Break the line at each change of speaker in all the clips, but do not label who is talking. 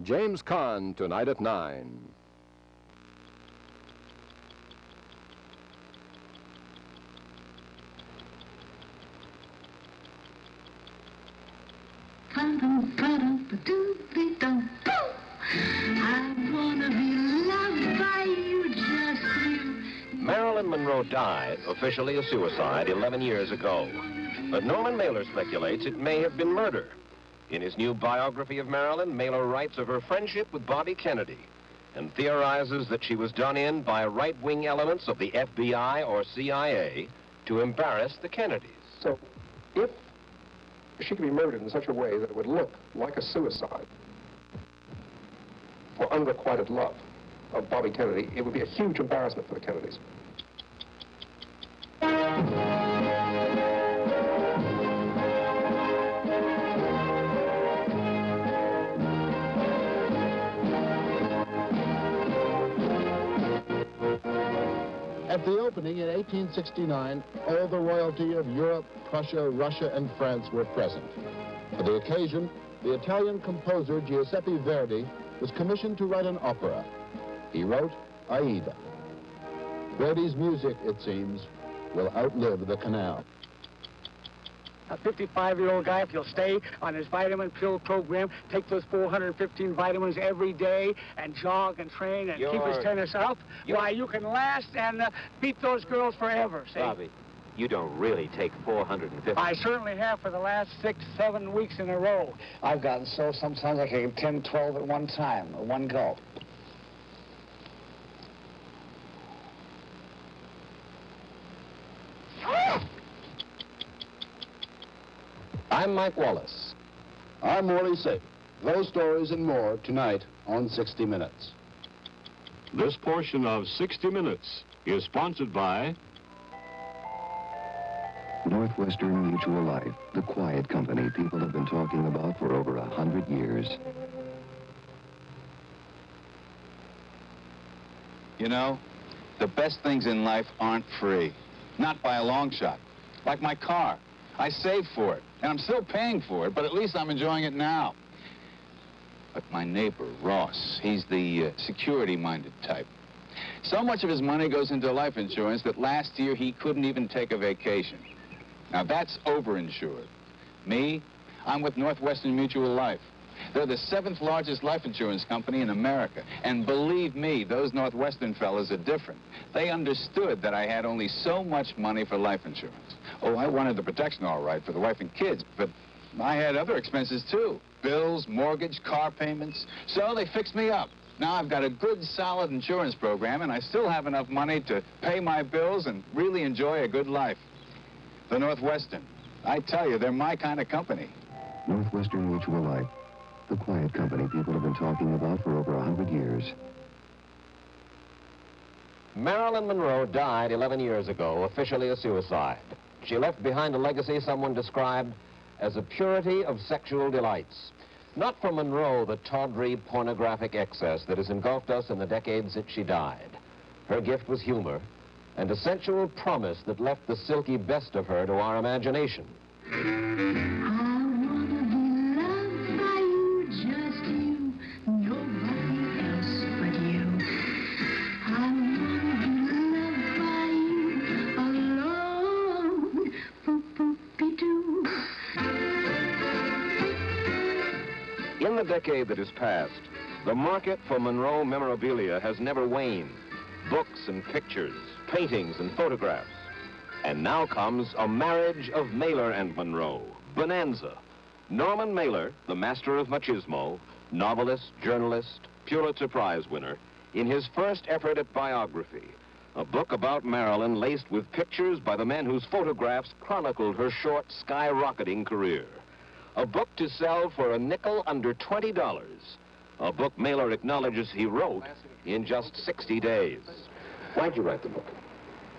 James Caan, tonight at 9.
Marilyn Monroe died, officially a suicide, 11 years ago. But Norman Mailer speculates it may have been murder. In his new biography of Marilyn, Mailer writes of her friendship with Bobby Kennedy and theorizes that she was done in by right-wing elements of the FBI or CIA to embarrass the Kennedys.
So, if she could be murdered in such a way that it would look like a suicide for unrequited love of Bobby Kennedy, it would be a huge embarrassment for the Kennedys.
At the opening in 1869, all the royalty of Europe, Prussia, Russia, and France were present. For the occasion, the Italian composer Giuseppe Verdi was commissioned to write an opera. He wrote Aida. Verdi's music, it seems, will outlive the canal.
A 55-year-old guy, if he'll stay on his vitamin pill program, take those 415 vitamins every day, and jog and train and keep his tennis up, why, you can last and beat those girls forever, see?
Bobby, you don't really take 450.
I certainly have for the last 6, 7 weeks in a row.
I've gotten so sometimes I can get 10, 12 at one time, at one gulp.
I'm Mike Wallace.
I'm Morley Safe. Those stories and more tonight on 60 Minutes.
This portion of 60 Minutes is sponsored by
Northwestern Mutual Life, the quiet company people have been talking about for over 100 years.
You know, the best things in life aren't free. Not by a long shot. Like my car. I saved for it, and I'm still paying for it, but at least I'm enjoying it now. But my neighbor, Ross, he's the security-minded type. So much of his money goes into life insurance that last year he couldn't even take a vacation. Now that's overinsured. Me, I'm with Northwestern Mutual Life. They're the 7th largest life insurance company in America. And believe me, those Northwestern fellas are different. They understood that I had only so much money for life insurance. Oh, I wanted the protection all right for the wife and kids, but I had other expenses too. Bills, mortgage, car payments. So they fixed me up. Now I've got a good, solid insurance program, and I still have enough money to pay my bills and really enjoy a good life. The Northwestern. I tell you, they're my kind of company.
Northwestern Mutual Life, the quiet company people have been talking about for over 100 years.
Marilyn Monroe died 11 years ago, officially a suicide. She left behind a legacy someone described as a purity of sexual delights. Not for Monroe the tawdry, pornographic excess that has engulfed us in the decades since she died. Her gift was humor and a sensual promise that left the silky best of her to our imagination. In the decade that has passed, the market for Monroe memorabilia has never waned. Books and pictures, paintings and photographs. And now comes a marriage of Mailer and Monroe, Bonanza. Norman Mailer, the master of machismo, novelist, journalist, Pulitzer Prize winner, in his first effort at biography, a book about Marilyn laced with pictures by the men whose photographs chronicled her short, skyrocketing career. A book to sell for a nickel under $20. A book Mailer acknowledges he wrote in just 60 days.
Why'd you write the book?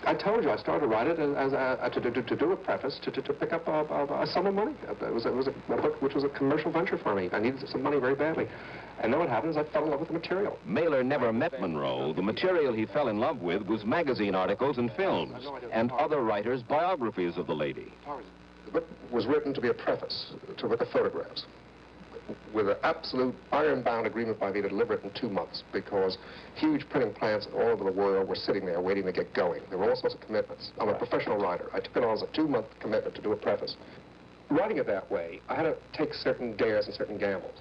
I told you I started to write it as to do a preface to pick up a sum of money. It was a book which was a commercial venture for me. I needed some money very badly. And then what happens, I fell in love with the material.
Mailer never met Monroe. The material he fell in love with was magazine articles and films, and other writers' biographies of the lady.
The book was written to be a preface to look at photographs. with an absolute iron-bound agreement by me to deliver it in 2 months, because huge printing plants all over the world were sitting there waiting to get going. There were all sorts of commitments. I'm a professional writer. I took it on as a 2-month commitment to do a preface. Writing it that way, I had to take certain dares and certain gambles,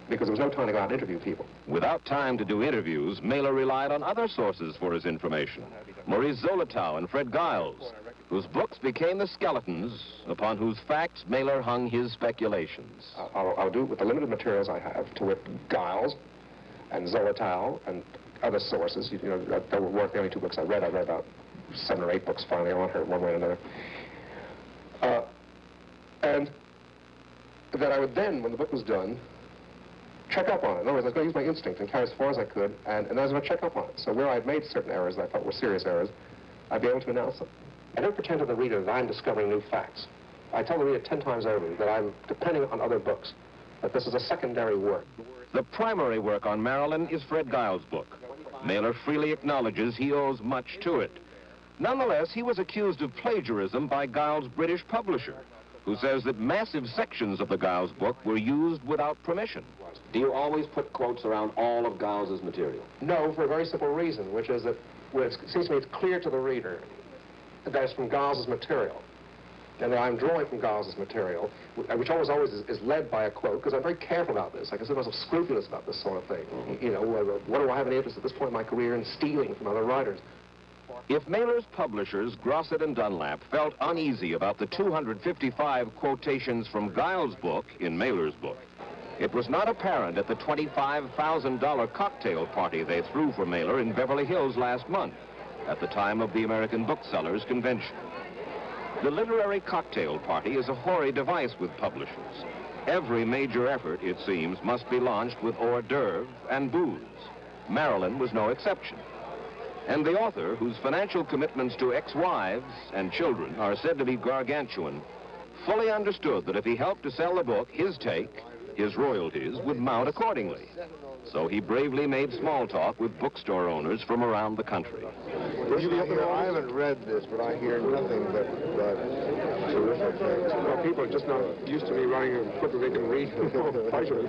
because there was no time to go out and interview people.
Without time to do interviews, Mailer relied on other sources for his information. Maurice Zolotow and Fred Giles, whose books became the skeletons upon whose facts Mailer hung his speculations.
I'll do it with the limited materials I have, to wit Giles and Zolotow and other sources. You know, that were worth the only 2 books I read. I read about 7 or 8 books finally on her, one way or another. And that I would then, when the book was done, check up on it. In other words, I was going to use my instinct and carry as far as I could, and I was going to check up on it. So where I'd made certain errors that I felt were serious errors, I'd be able to announce them. I don't pretend to the reader that I'm discovering new facts. I tell the reader 10 times over that I'm depending on other books, that this is a secondary work.
The primary work on Marilyn is Fred Giles' book. Mailer freely acknowledges he owes much to it. Nonetheless, he was accused of plagiarism by Giles' British publisher, who says that massive sections of the Giles book were used without permission.
Do you always put quotes around all of Giles's material? No, for a very simple reason, which is that it seems to me it's clear to the reader that it's from Giles's material, and that I'm drawing from Giles's material, which always is led by a quote, because I'm very careful about this. I consider myself scrupulous about this sort of thing. You know, what do I have any interest at this point in my career in stealing from other writers?
If Mailer's publishers, Grosset and Dunlap, felt uneasy about the 255 quotations from Giles' book in Mailer's book, it was not apparent at the $25,000 cocktail party they threw for Mailer in Beverly Hills last month, at the time of the American Booksellers Convention. The literary cocktail party is a hoary device with publishers. Every major effort, it seems, must be launched with hors d'oeuvre and booze. Marilyn was no exception. And the author, whose financial commitments to ex-wives and children are said to be gargantuan, fully understood that if he helped to sell the book, his take, his royalties, would mount accordingly. So he bravely made small talk with bookstore owners from around the country.
I haven't read this, but I hear nothing but terrific things.
Well, people are just not used to me writing a book that they can read with pleasure.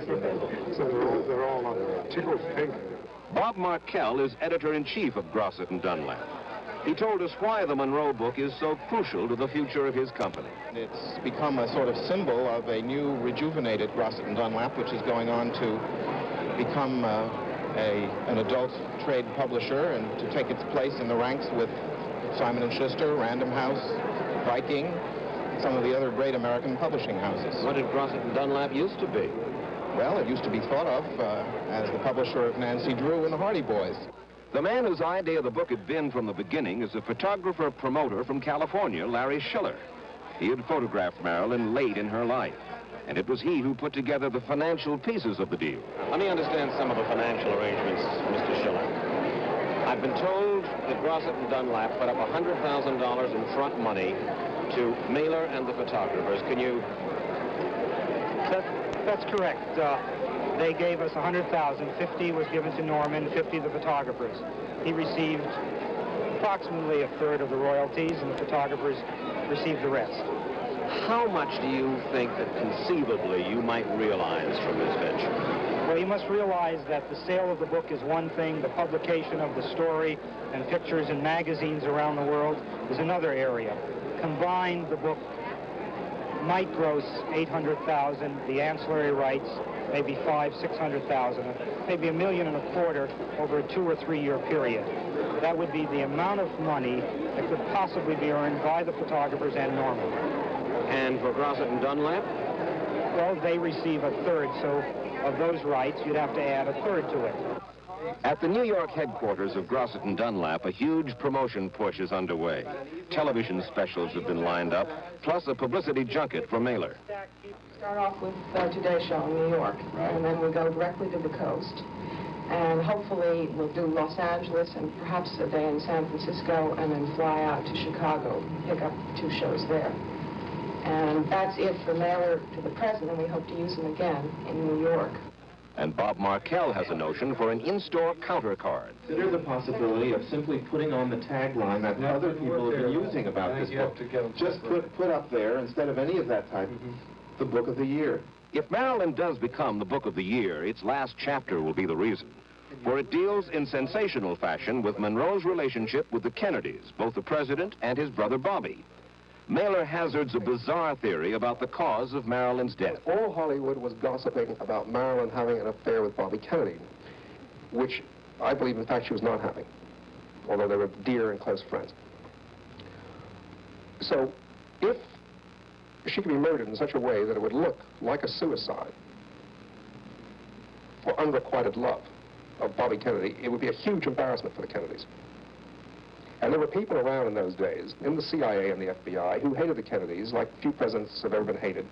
So they're all tickled pink.
Bob Markell is editor-in-chief of Grosset and Dunlap. He told us why the Monroe book is so crucial to the future of his company.
It's become a sort of symbol of a new, rejuvenated Grosset and Dunlap, which is going on to become an adult trade publisher and to take its place in the ranks with Simon & Schuster, Random House, Viking, some of the other great American publishing houses.
What did Grosset and Dunlap used to be?
Well, it used to be thought of as the publisher of Nancy Drew and the Hardy Boys.
The man whose idea the book had been from the beginning is a photographer-promoter from California, Larry Schiller. He had photographed Marilyn late in her life, and it was he who put together the financial pieces of the deal.
Let me understand some of the financial arrangements, Mr. Schiller. I've been told that Grosset and Dunlap put up $100,000 in front money to Mailer and the photographers. Can you...
That's correct. They gave us $100,000. 50 was given to Norman, 50 the photographers. He received approximately a third of the royalties, and the photographers received the rest.
How much do you think that conceivably you might realize from this venture?
Well, you must realize that the sale of the book is one thing, the publication of the story and pictures in magazines around the world is another area. Combined, the book might gross $800,000, the ancillary rights maybe $500,000-600,000, maybe $1.25 million over a 2 or 3 year period. That would be the amount of money that could possibly be earned by the photographers and Norman.
And for Grosset and Dunlap?
Well, they receive a third, so of those rights, you'd have to add a third to it.
At the New York headquarters of Grosset and Dunlap, a huge promotion push is underway. Television specials have been lined up, plus a publicity junket for Mailer.
Start off with Today Show in New York, and then we go directly to the coast. And hopefully we'll do Los Angeles and perhaps a day in San Francisco, and then fly out to Chicago, pick up 2 shows there. And that's it for Mailer to the present, and we hope to use him again in New York.
And Bob Markell has a notion for an in-store counter card.
Consider the possibility of simply putting on the tagline that other people have been using about this book. Just put up there, instead of any of that type, the book of the year.
If Marilyn does become the book of the year, its last chapter will be the reason. For it deals in sensational fashion with Monroe's relationship with the Kennedys, both the president and his brother Bobby. Mailer hazards a bizarre theory about the cause of Marilyn's death.
All Hollywood was gossiping about Marilyn having an affair with Bobby Kennedy, which I believe, in fact, she was not having, although they were dear and close friends. So, if she could be murdered in such a way that it would look like a suicide for unrequited love of Bobby Kennedy, it would be a huge embarrassment for the Kennedys. And there were people around in those days, in the CIA and the FBI, who hated the Kennedys like few presidents have ever been hated,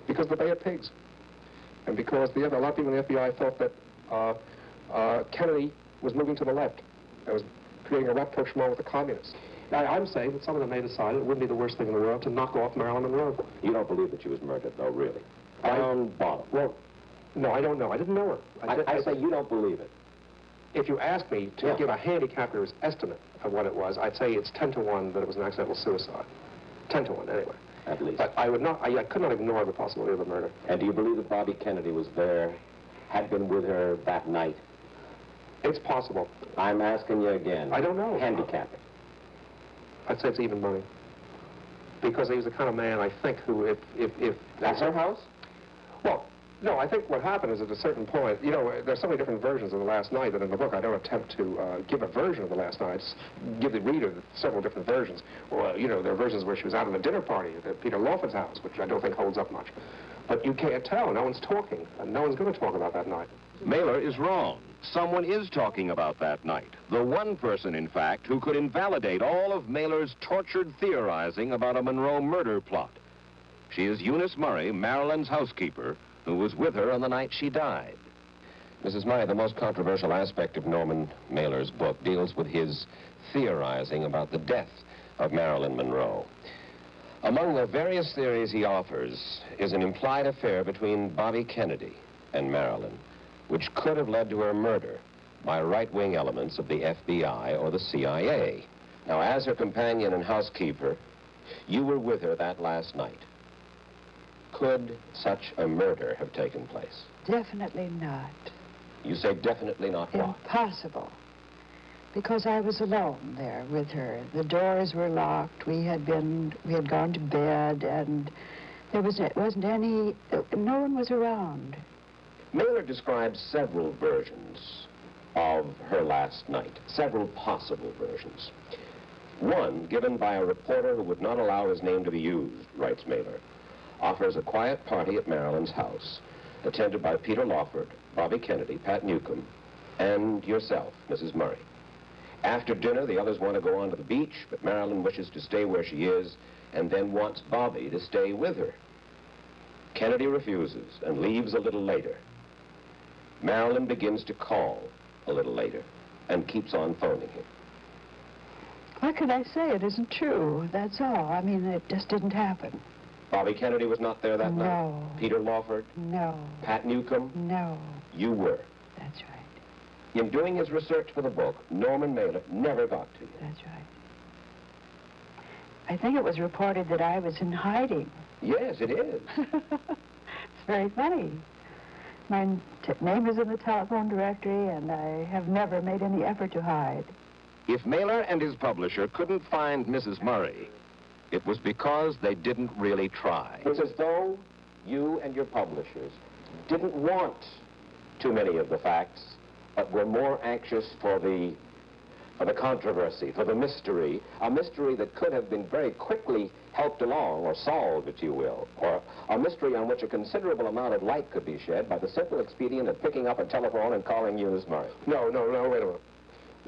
because they had pigs. And because a lot of people in the FBI thought that Kennedy was moving to the left. That was creating a rapprochement with the communists. I'm saying that some of them may decide it wouldn't be the worst thing in the world to knock off Marilyn Monroe.
You don't believe that she was murdered, though, really? Down bottom.
Well, no, I don't know. I didn't know her.
I say you don't believe it.
If you ask me to give a handicapper's estimate of what it was, I'd say it's 10 to 1 that it was an accidental suicide. 10 to 1, anyway.
At least.
But I could not ignore the possibility of a murder.
And do you believe that Bobby Kennedy was there, had been with her that night?
It's possible.
I'm asking you again.
I don't know.
Handicapping.
I'd say it's even money. Because he was the kind of man, I think, who if
That's her house?
Well, no, I think what happened is at a certain point, you know, there's so many different versions of The Last Night that in the book I don't attempt to give a version of The Last Night, give the reader several different versions. Or, you know, there are versions where she was out at a dinner party at Peter Lawford's house, which I don't think holds up much. But you can't tell. No one's talking, and no one's going to talk about that night.
Mailer is wrong. Someone is talking about that night. The one person, in fact, who could invalidate all of Mailer's tortured theorizing about a Monroe murder plot. She is Eunice Murray, Marilyn's housekeeper, who was with her on the night she died. Mrs. Murray, the most controversial aspect of Norman Mailer's book deals with his theorizing about the death of Marilyn Monroe. Among the various theories he offers is an implied affair between Bobby Kennedy and Marilyn, which could have led to her murder by right-wing elements of the FBI or the CIA. Now, as her companion and housekeeper, you were with her that last night. Could such a murder have taken place?
Definitely not.
You say definitely not. Why?
Impossible. Because I was alone there with her. The doors were locked. We had gone to bed, and there wasn't any. No one was around.
Mailer describes several versions of her last night, several possible versions. One, given by a reporter who would not allow his name to be used, writes Mailer, offers a quiet party at Marilyn's house, attended by Peter Lawford, Bobby Kennedy, Pat Newcomb, and yourself, Mrs. Murray. After dinner, the others want to go on to the beach, but Marilyn wishes to stay where she is and then wants Bobby to stay with her. Kennedy refuses and leaves a little later. Marilyn begins to call a little later and keeps on phoning him.
What could I say? It isn't true. That's all. I mean, it just didn't happen.
Bobby Kennedy was not there that night?
No.
Peter Lawford?
No.
Pat Newcomb?
No.
You were?
That's right.
In doing his research for the book, Norman Mailer never got to you.
That's right. I think it was reported that I was in hiding.
Yes, it is.
It's very funny. My name is in the telephone directory, and I have never made any effort to hide.
If Mailer and his publisher couldn't find Mrs. Murray, it was because they didn't really try. It's as though you and your publishers didn't want too many of the facts, but were more anxious for the controversy, for the mystery, a mystery that could have been very quickly helped along, or solved, if you will, or a mystery on which a considerable amount of light could be shed by the simple expedient of picking up a telephone and calling Eunice Murray.
No, wait a minute.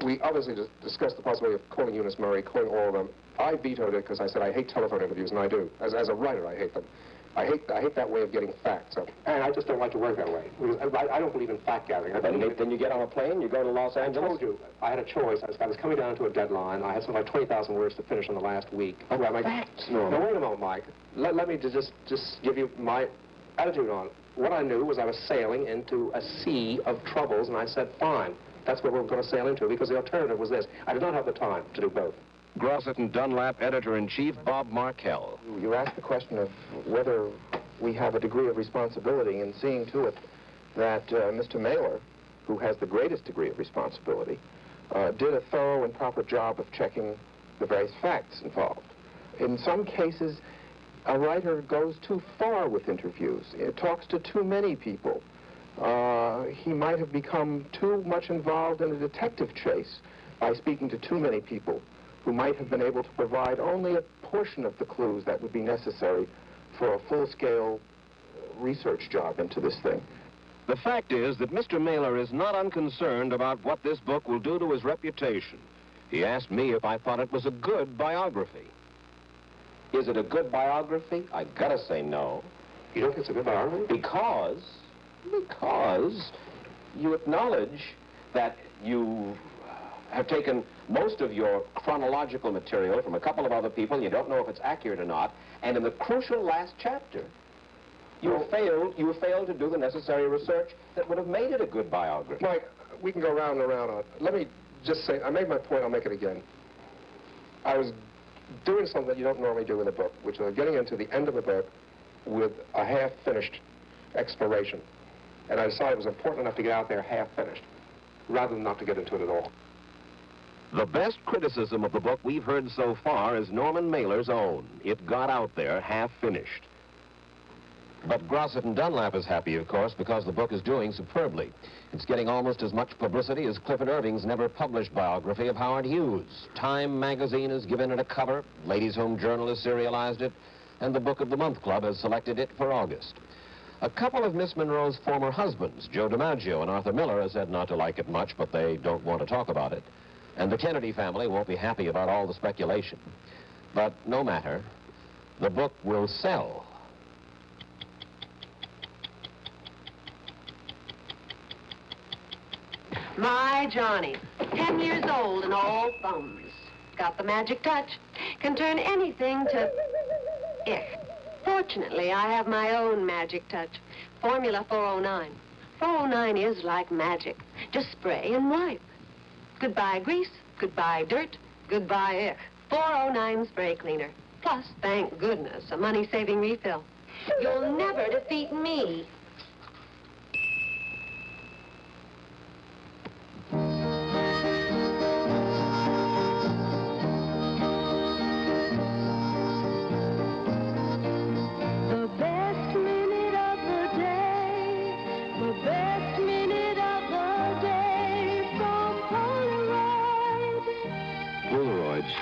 We obviously discussed the possibility of calling Eunice Murray, calling all of them. I vetoed it because I said I hate telephone interviews, and I do. As a writer, I hate them. I hate that way of getting facts. And I just don't like to work that way. I don't believe in fact gathering.
Then you get on a plane, you go to Los Angeles?
I told you, I had a choice. I was coming down to a deadline. I had something like 20,000 words to finish in the last week.
Facts,
Now, wait a moment, Mike. Let me just give you my attitude on it. What I knew was I was sailing into a sea of troubles, and I said, fine. That's what we're going to sail into, because the alternative was this. I did not have the time to do both.
Grosset and Dunlap editor-in-chief Bob Markell.
You asked the question of whether
we have a degree of responsibility in seeing to it that Mr. Mailer, who has the greatest degree of responsibility, did a thorough and proper job of checking the various facts involved. In some cases, a writer goes too far with interviews. It talks to too many people. He might have become too much involved in a detective chase by speaking to too many people who might have been able to provide only a portion of the clues that would be necessary for a full-scale research job into this thing.
The fact is that Mr. Mailer is not unconcerned about what this book will do to his reputation. He asked me if I thought it was a good biography. Is it a good biography? I gotta say no.
You don't think it's a good biography?
Because you acknowledge that you have taken most of your chronological material from a couple of other people, you don't know if it's accurate or not, and in the crucial last chapter, you failed to do the necessary research that would have made it a good biography.
Mike, we can go round and around on it. Let me just say, I made my point, I'll make it again. I was doing something that you don't normally do in a book, which is getting into the end of a book with a half-finished exploration. And I decided it was important enough to get out there half-finished, rather than not to get into it at all.
The best criticism of the book we've heard so far is Norman Mailer's own. It got out there half-finished. But Grosset and Dunlap is happy, of course, because the book is doing superbly. It's getting almost as much publicity as Clifford Irving's never-published biography of Howard Hughes. Time magazine has given it a cover, Ladies' Home Journal has serialized it, and the Book of the Month Club has selected it for August. A couple of Miss Monroe's former husbands, Joe DiMaggio and Arthur Miller, have said not to like it much, but they don't want to talk about it. And the Kennedy family won't be happy about all the speculation. But no matter, the book will sell.
My Johnny, 10 years old and all thumbs. Got the magic touch. Can turn anything to ich. Fortunately, I have my own magic touch. Formula 409. 409 is like magic. Just spray and wipe. Goodbye grease, goodbye dirt, goodbye ich. 409 spray cleaner. Plus, thank goodness, a money-saving refill. You'll never defeat me.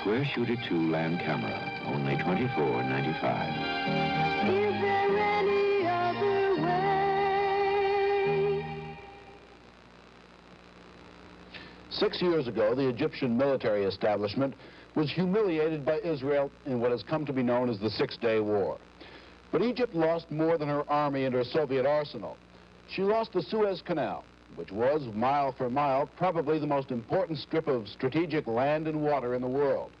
Square Shooter 2 land camera, only $24.95.
Is there any other way?
6 years ago, the Egyptian military establishment was humiliated by Israel in what has come to be known as the Six-Day War. But Egypt lost more than her army and her Soviet arsenal. She lost the Suez Canal, which was, mile for mile, probably the most important strip of strategic land and water in the world.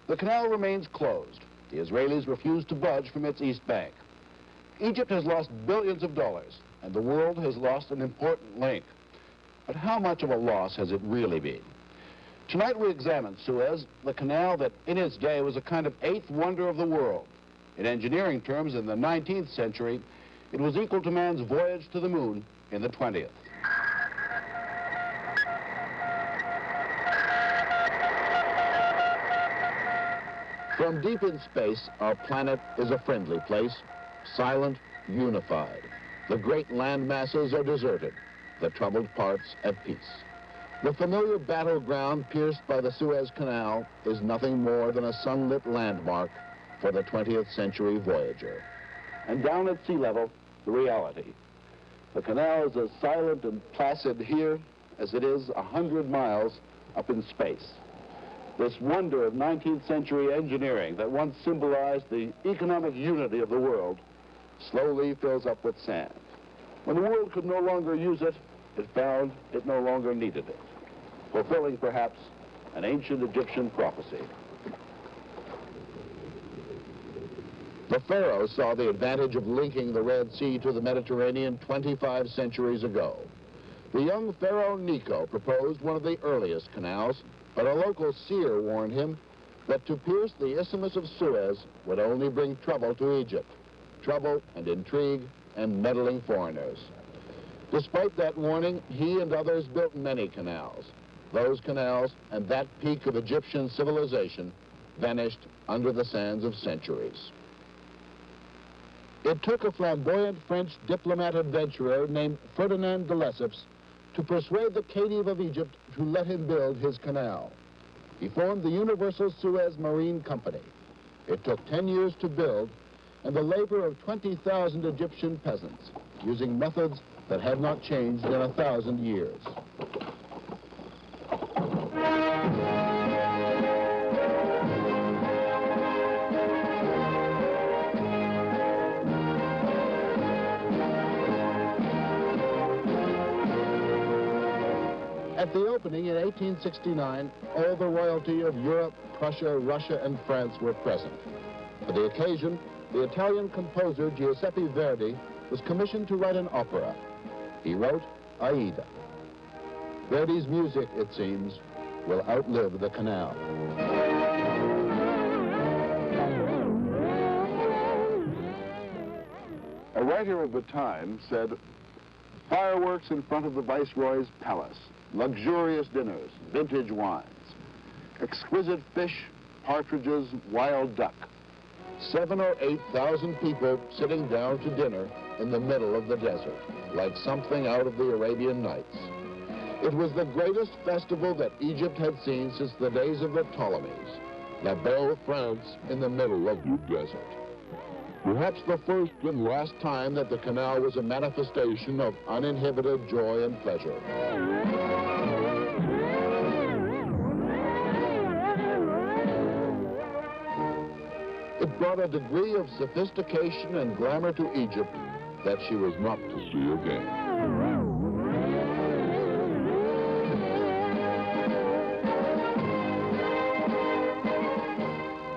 The canal remains closed. The Israelis refuse to budge from its east bank. Egypt has lost billions of dollars, and the world has lost an important link. But how much of a loss has it really been? Tonight we examine Suez, the canal that in its day was a kind of eighth wonder of the world. In engineering terms, in the 19th century, it was equal to man's voyage to the moon in the 20th. From deep in space, our planet is a friendly place, silent, unified. The great land masses are deserted, the troubled parts at peace. The familiar battleground pierced by the Suez Canal is nothing more than a sunlit landmark for the 20th century voyager. And down at sea level, the reality. The canal is as silent and placid here as it is 100 miles up in space. This wonder of 19th century engineering that once symbolized the economic unity of the world slowly fills up with sand. When the world could no longer use it, it found it no longer needed it, fulfilling perhaps an ancient Egyptian prophecy. The pharaoh saw the advantage of linking the Red Sea to the Mediterranean 25 centuries ago. The young pharaoh Necho proposed one of the earliest canals, but a local seer warned him that to pierce the Isthmus of Suez would only bring trouble to Egypt. trouble and intrigue and meddling foreigners. Despite that warning, he and others built many canals. Those canals and that peak of Egyptian civilization vanished under the sands of centuries. It took a flamboyant French diplomat adventurer named Ferdinand de Lesseps to persuade the Khedive of Egypt to let him build his canal. He formed the Universal Suez Marine Company. It took 10 years to build, and the labor of 20,000 Egyptian peasants, using methods that had not changed in 1,000 years. At the opening in 1869, all the royalty of Europe, Prussia, Russia, and France were present. For the occasion, the Italian composer Giuseppe Verdi was commissioned to write an opera. He wrote Aida. Verdi's music, it seems, will outlive the canal.
A writer of the time said, "Fireworks in front of the Viceroy's palace, luxurious dinners, vintage wines, exquisite fish, partridges, wild duck."
7,000 or 8,000 people sitting down to dinner in the middle of the desert, like something out of the Arabian Nights. It was the greatest festival that Egypt had seen since the days of the Ptolemies. La Belle France in the middle of the desert. Perhaps the first and last time that the canal was a manifestation of uninhibited joy and pleasure. It brought a degree of sophistication and glamour to Egypt that she was not to see again.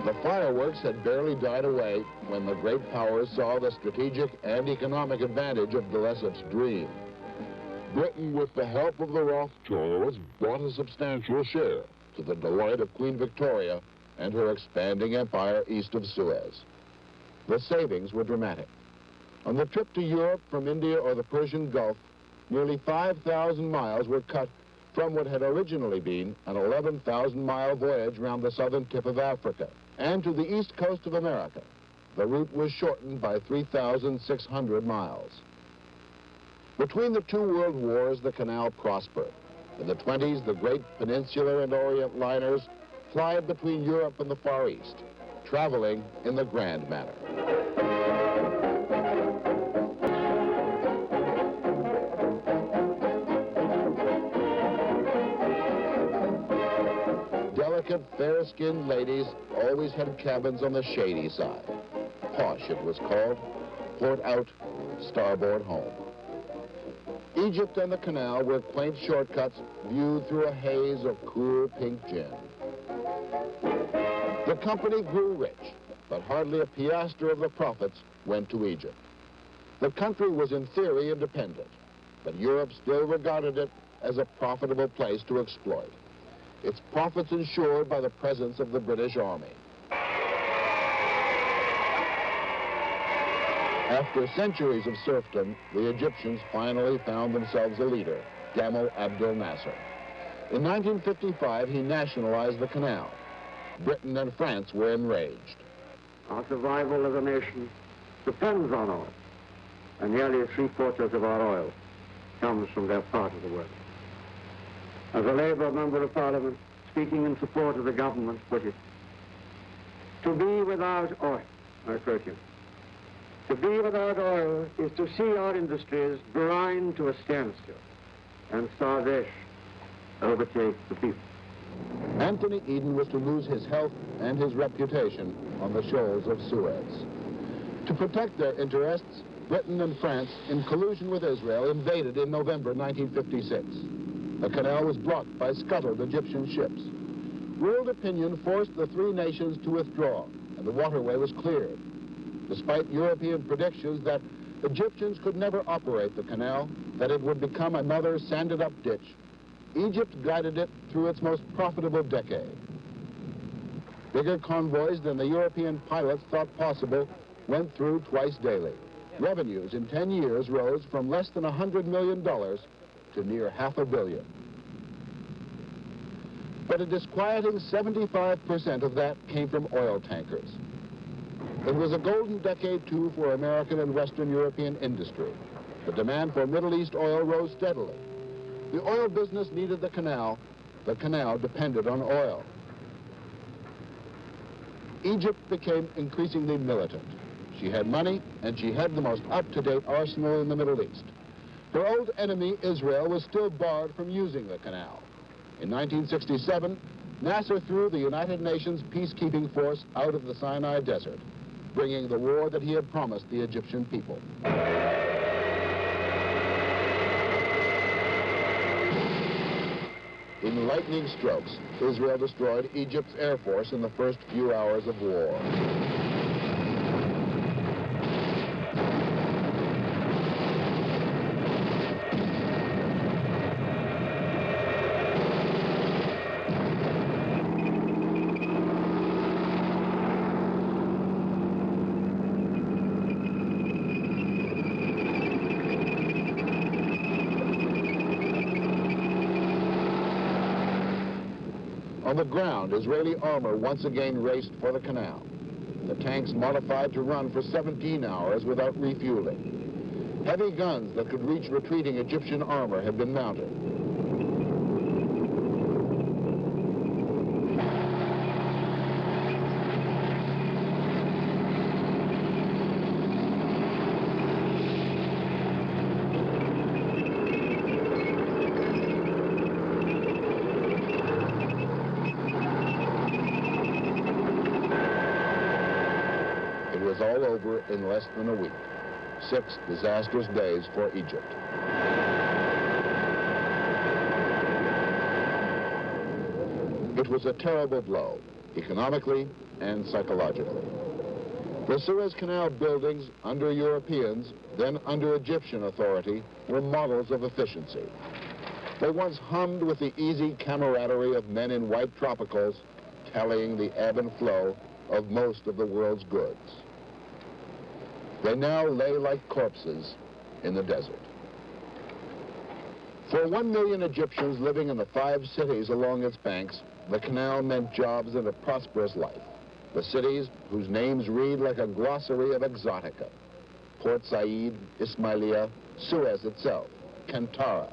The fireworks had barely died away when the great powers saw the strategic and economic advantage of de Lesseps' dream. Britain, with the help of the Rothschilds, bought a substantial share, to the delight of Queen Victoria and her expanding empire east of Suez. The savings were dramatic. On the trip to Europe from India or the Persian Gulf, nearly 5,000 miles were cut from what had originally been an 11,000-mile voyage round the southern tip of Africa. And to the east coast of America, the route was shortened by 3,600 miles. Between the two world wars, the canal prospered. In the 20s, the great Peninsular and Orient liners plied between Europe and the Far East, traveling in the grand manner. Delicate, fair-skinned ladies always had cabins on the shady side. Posh, it was called. Port out, starboard home. Egypt and the canal were quaint shortcuts viewed through a haze of cool pink gin. The company grew rich, but hardly a piastre of the profits went to Egypt. The country was in theory independent, but Europe still regarded it as a profitable place to exploit. Its profits ensured by the presence of the British Army. After centuries of serfdom, the Egyptians finally found themselves a leader, Gamal Abdel Nasser. In 1955, he nationalized the canal. Britain and France were enraged.
Our survival as a nation depends on oil, and nearly 3/4 of our oil comes from that part of the world. As a Labour member of Parliament, speaking in support of the government, put it, to be without oil, I quote you, to be without oil is to see our industries grind to a standstill and starvation overtake the people.
Anthony Eden was to lose his health and his reputation on the shoals of Suez. To protect their interests, Britain and France, in collusion with Israel, invaded in November 1956. The canal was blocked by scuttled Egyptian ships. World opinion forced the three nations to withdraw, and the waterway was cleared. Despite European predictions that Egyptians could never operate the canal, that it would become another sanded-up ditch, Egypt guided it through its most profitable decade. Bigger convoys than the European pilots thought possible went through twice daily. Revenues in 10 years rose from less than $100 million to near $500 million. But a disquieting 75% of that came from oil tankers. It was a golden decade, too, for American and Western European industry. The demand for Middle East oil rose steadily. The oil business needed the canal. The canal depended on oil. Egypt became increasingly militant. She had money, and she had the most up-to-date arsenal in the Middle East. Her old enemy, Israel, was still barred from using the canal. In 1967, Nasser threw the United Nations peacekeeping force out of the Sinai Desert, bringing the war that he had promised the Egyptian people. In lightning strokes, Israel destroyed Egypt's air force in the first few hours of war. On the ground, Israeli armor once again raced for the canal. The tanks modified to run for 17 hours without refueling. Heavy guns that could reach retreating Egyptian armor had been mounted. All over in less than a week. 6 disastrous days for Egypt. It was a terrible blow, economically and psychologically. The Suez Canal buildings under Europeans, then under Egyptian authority, were models of efficiency. They once hummed with the easy camaraderie of men in white tropicals, tallying the ebb and flow of most of the world's goods. They now lay like corpses in the desert. For 1 million Egyptians living in the 5 cities along its banks, the canal meant jobs and a prosperous life. The cities, whose names read like a glossary of exotica: Port Said, Ismailia, Suez itself, Kantara,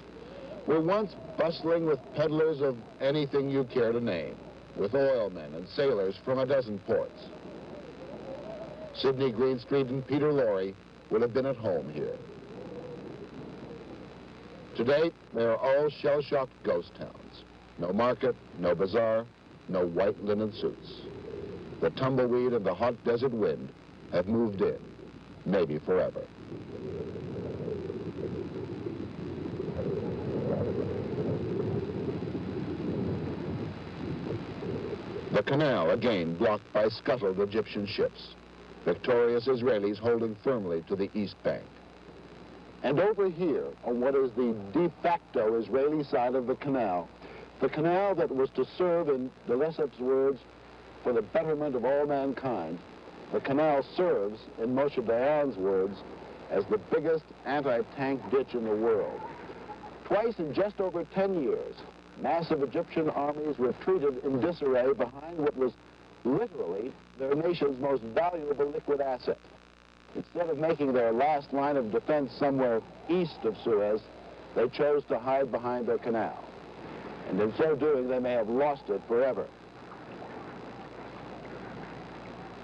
were once bustling with peddlers of anything you care to name, with oilmen and sailors from a dozen ports. Sidney Greenstreet and Peter Lorre would have been at home here. Today, they are all shell-shocked ghost towns. No market, no bazaar, no white linen suits. The tumbleweed and the hot desert wind have moved in, maybe forever. The canal again blocked by scuttled Egyptian ships. Victorious Israelis holding firmly to the east bank. And over here, on what is the de facto Israeli side of the canal that was to serve, in de Lesseps' words, for the betterment of all mankind, the canal serves, in Moshe Dayan's words, as the biggest anti-tank ditch in the world. Twice in just over 10 years, massive Egyptian armies retreated in disarray behind what was literally their nation's most valuable liquid asset. Instead of making their last line of defense somewhere east of Suez, they chose to hide behind their canal. And in so doing, they may have lost it forever.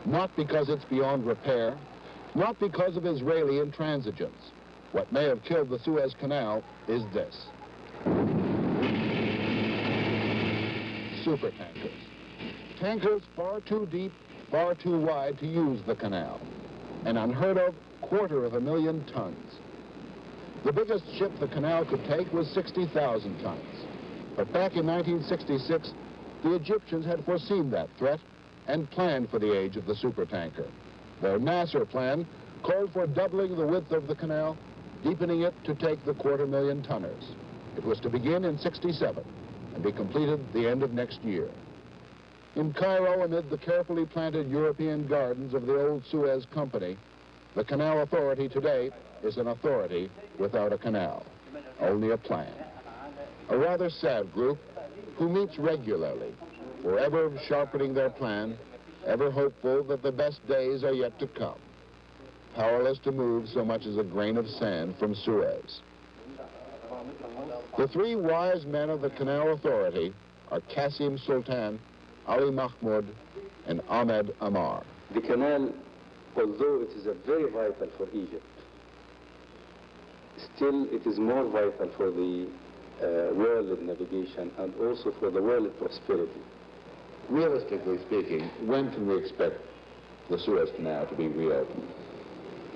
Not because it's beyond repair, not because of Israeli intransigence. What may have killed the Suez Canal is this: supertankers. Tankers far too deep, far too wide to use the canal. An unheard of 250,000 tons. The biggest ship the canal could take was 60,000 tons. But back in 1966, the Egyptians had foreseen that threat and planned for the age of the supertanker. Their Nasser plan called for doubling the width of the canal, deepening it to take the 250,000 tonners. It was to begin in '67 and be completed the end of next year. In Cairo, amid the carefully planted European gardens of the old Suez Company, the Canal Authority today is an authority without a canal, only a plan. A rather sad group who meets regularly, forever sharpening their plan, ever hopeful that the best days are yet to come, powerless to move so much as a grain of sand from Suez. The three wise men of the Canal Authority are Qasim Sultan, Ali Mahmoud, and Ahmed Amar.
The canal, although it is very vital for Egypt, still it is more vital for the world navigation and also for the world prosperity.
Realistically speaking, when can we expect the Suez Canal to be reopened?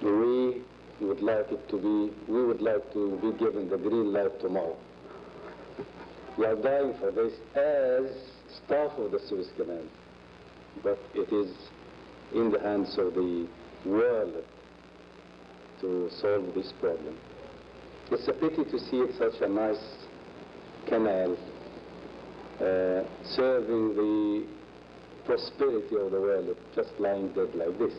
We would like to be given the green light tomorrow. We are dying for this as staff of the Suez Canal, but it is in the hands of the world to solve this problem. It's a pity to see it such a nice canal serving the prosperity of the world just lying dead like this.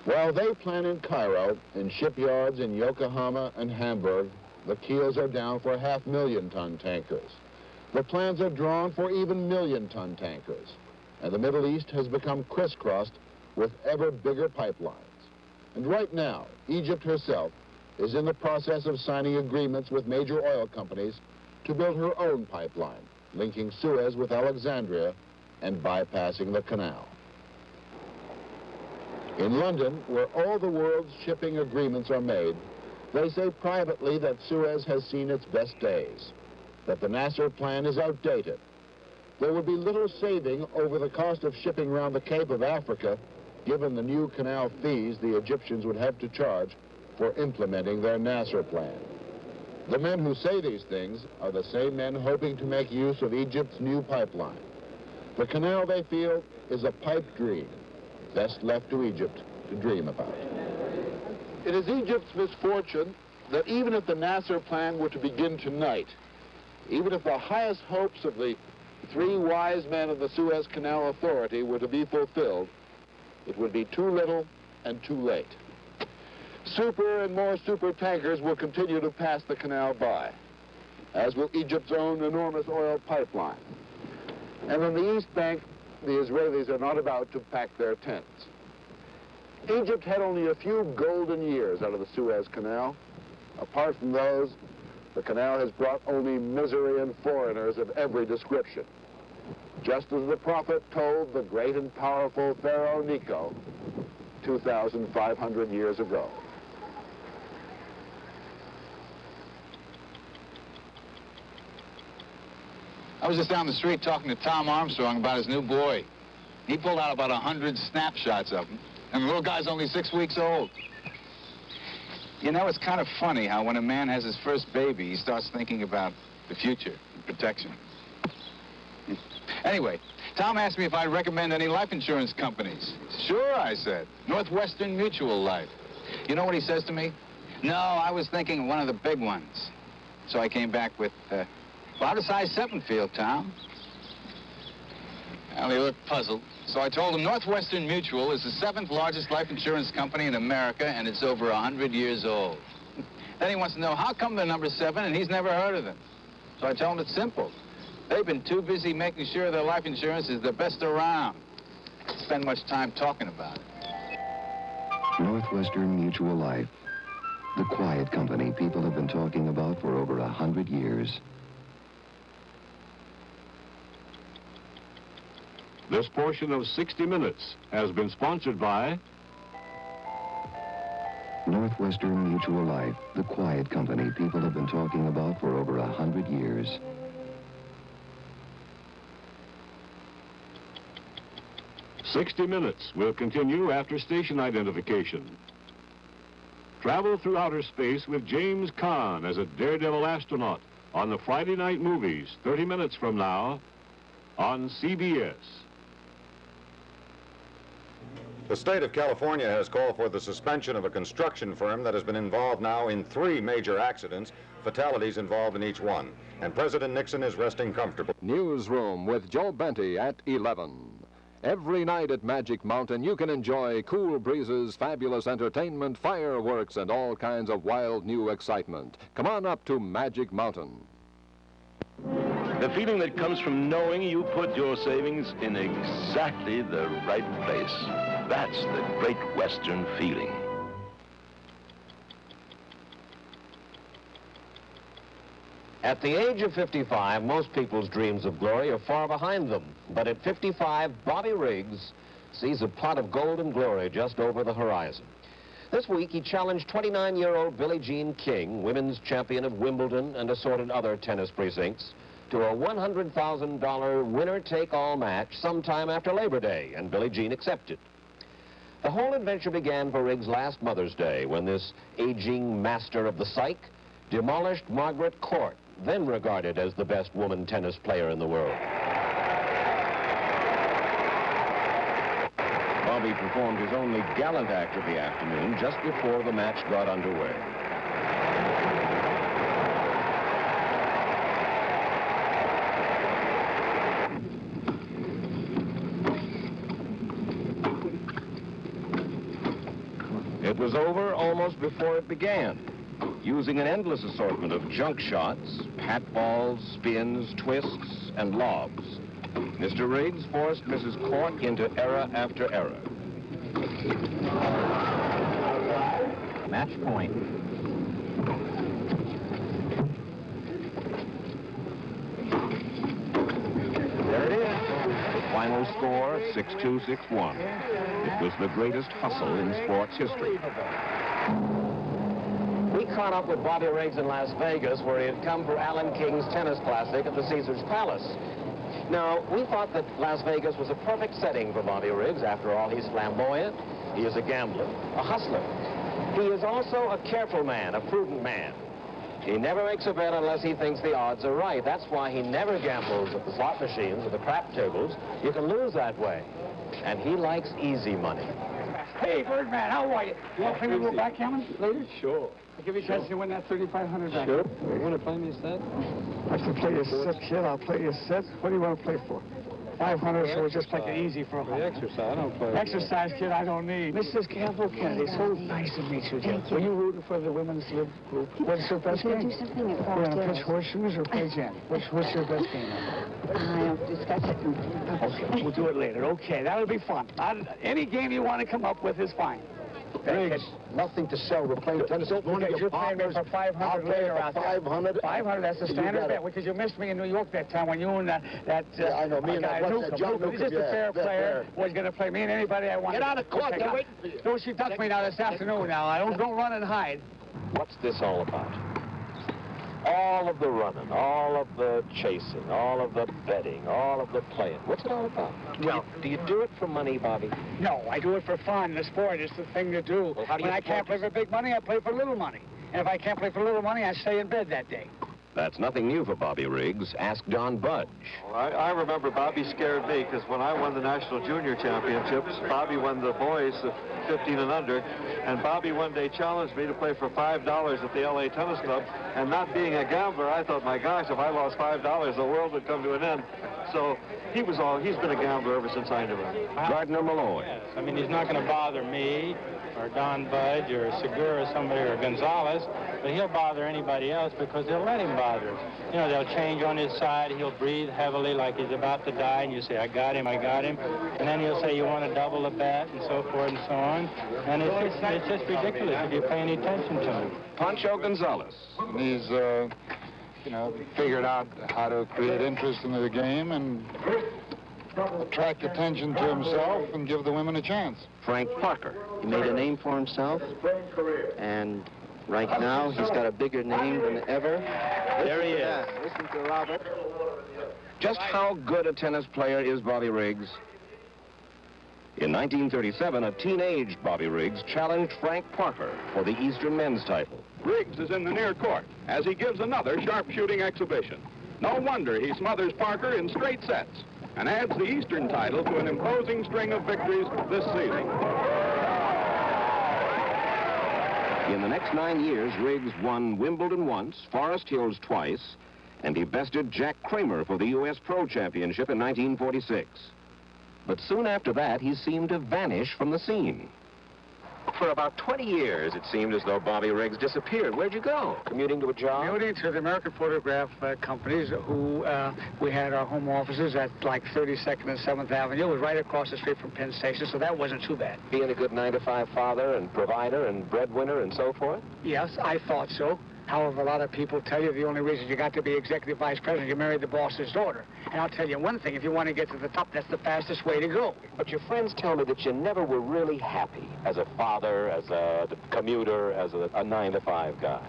While they plan in Cairo, in shipyards in Yokohama and Hamburg, the keels are down for 500,000-ton tankers. The plans are drawn for even million-ton tankers. And the Middle East has become crisscrossed with ever bigger pipelines. And right now, Egypt herself is in the process of signing agreements with major oil companies to build her own pipeline, linking Suez with Alexandria and bypassing the canal. In London, where all the world's shipping agreements are made, they say privately that Suez has seen its best days, that the Nasser plan is outdated. There would be little saving over the cost of shipping around the Cape of Africa, given the new canal fees the Egyptians would have to charge for implementing their Nasser plan. The men who say these things are the same men hoping to make use of Egypt's new pipeline. The canal, they feel, is a pipe dream, best left to Egypt to dream about. It is Egypt's misfortune that even if the Nasser plan were to begin tonight, even if the highest hopes of the three wise men of the Suez Canal Authority were to be fulfilled, it would be too little and too late. Super and more super tankers will continue to pass the canal by, as will Egypt's own enormous oil pipeline. And on the East Bank, the Israelis are not about to pack their tents. Egypt had only a few golden years out of the Suez Canal. Apart from those, the canal has brought only misery and foreigners of every description, just as the prophet told the great and powerful Pharaoh Necho 2,500 years ago.
I was just down the street talking to Tom Armstrong about his new boy. He pulled out about 100 snapshots of him, and the little guy's only 6 weeks old. You know, it's kind of funny how when a man has his first baby, he starts thinking about the future and protection. Anyway, Tom asked me if I'd recommend any life insurance companies. Sure, I said. Northwestern Mutual Life. You know what he says to me? No, I was thinking of one of the big ones. So I came back with, well, how does size 7 feel, Tom? Well, he looked puzzled. So I told him Northwestern Mutual is the 7th largest life insurance company in America, and it's over 100 years old. Then he wants to know how come they're number 7, and he's never heard of them. So I told him it's simple. They've been too busy making sure their life insurance is the best around. Spend much time talking about it.
Northwestern Mutual Life, the quiet company people have been talking about for over 100 years.
This portion of 60 Minutes has been sponsored by
Northwestern Mutual Life, the quiet company people have been talking about for over 100 years.
"60 Minutes will continue after station identification. Travel through outer space with James Caan as a daredevil astronaut on the Friday night movies, 30 minutes from now, on CBS.
The state of California has called for the suspension of a construction firm that has been involved now in 3 major accidents
fatalities involved in each one, and President Nixon is resting comfortable.
Newsroom with Joe Benty at 11. Every night at Magic Mountain, you can enjoy cool breezes, fabulous entertainment, fireworks, and all kinds of wild new excitement. Come on up to Magic Mountain.
The feeling that comes from knowing you put your savings in exactly the right place. That's the Great Western feeling.
At the age of 55, most people's dreams of glory are far behind them. But at 55, Bobby Riggs sees a pot of golden glory just over the horizon. This week, he challenged 29-year-old Billie Jean King, women's champion of Wimbledon and assorted other tennis precincts, to a $100,000 winner-take-all match sometime after Labor Day, and Billie Jean accepted. The whole adventure began for Riggs last Mother's Day, when this aging master of the psych demolished Margaret Court, then regarded as the best woman tennis player in the world. Bobby performed his only gallant act of the afternoon just before the match got underway. It was over almost before it began. Using an endless assortment of junk shots, pat balls, spins, twists, and lobs, Mr. Riggs forced Mrs. Court into error after error. Match point. There it is. The final score, 6-2, 6-1. It was the greatest hustle in sports history. We caught up with Bobby Riggs in Las Vegas, where he had come for Alan King's tennis classic at the Caesars Palace. Now, we thought that Las Vegas was a perfect setting for Bobby Riggs. After all, he's flamboyant, he is a gambler, a hustler. He is also a careful man, a prudent man. He never makes a bet unless he thinks the odds are right. That's why he never gambles at the slot machines or the crap tables. You can lose that way. And he likes easy money.
Hey, Birdman, how are you? You want to play me a little backgammon later?
Sure.
I'll give you a chance to win that $3,500 back.
Sure. You want to play me a set?
I can play you a set, kid. I'll play you a set. What do you want to play for? 500, so we'll just make it easy for a home.
Exercise, I don't play.
Exercise, kid, I don't need. Mrs. Campbell Kennedy, so nice to meet you, Jim. Were you rooting for the women's group? What's your best game?
Do something at
You want to pitch horseshoes or play gin? What's your best game?
I'll discuss it.
Okay, we'll do it later. Okay, that'll be fun. Any game you want to come up with is fine.
Riggs, nothing to sell. We're playing tennis.
You're paying me for 500 later out there.
500.
500, that's the standard bet, because you missed me in New York that time when you and that
yeah, I know, me and that John Newcomb,
He's just a fair player. Was going to play me and anybody I wanted.
Get out of court. They're waiting for you.
Don't she touch me now this afternoon now. I don't run and hide.
What's this all about? All of the running, all of the chasing, all of the betting, all of the playing. What's it all about? Well, do you do it for money, Bobby?
No, I do it for fun. The sport is the thing to do.
Well, how do you
when I can't play for big money, I play for little money. And if I can't play for little money, I stay in bed that day.
That's nothing new for Bobby Riggs. Ask John Budge.
Well, I remember Bobby scared me, because when I won the National Junior Championships, Bobby won the boys of 15 and under, and Bobby one day challenged me to play for $5 at the LA Tennis Club, and not being a gambler, I thought, my gosh, if I lost $5, the world would come to an end. So he's been a gambler ever since I knew him.
Gardner Malloy.
Yes, I mean, he's not going to bother me, or Don Budge, or Segura, or somebody, or Gonzalez, but he'll bother anybody else because they'll let him bother. You know, they'll change on his side, he'll breathe heavily like he's about to die, and you say, I got him, and then he'll say, you want to double the bet, and so forth and so on, and it's just ridiculous if you pay any attention to him.
Pancho Gonzalez.
He's, you know, figured out how to create interest in the game and attract attention to himself and give the women a chance.
Frank Parker.
He made a name for himself, and right now he's got a bigger name than ever.
There he is.
Listen to Robert.
Just how good a tennis player is Bobby Riggs? In 1937, a teenage Bobby Riggs challenged Frank Parker for the Eastern men's title.
Riggs is in the near court as he gives another sharpshooting exhibition. No wonder he smothers Parker in straight sets and adds the Eastern title to an imposing string of victories this season.
In the next 9 years, Riggs won Wimbledon once, Forest Hills twice, and he bested Jack Kramer for the U.S. Pro Championship in 1946. But soon after that, he seemed to vanish from the scene. For about 20 years, it seemed as though Bobby Riggs disappeared. Where'd you go? Commuting to a job?
Commuting to the American Photograph companies, who we had our home offices at like 32nd and 7th Avenue. It was right across the street from Penn Station, so that wasn't too bad.
Being a good 9-to-5 father and provider and breadwinner and so forth?
Yes, I thought so. However, a lot of people tell you the only reason you got to be executive vice president, you married the boss's daughter. And I'll tell you one thing, if you want to get to the top, that's the fastest way to go.
But your friends tell me that you never were really happy as a father, as a commuter, as a 9-to-5 guy.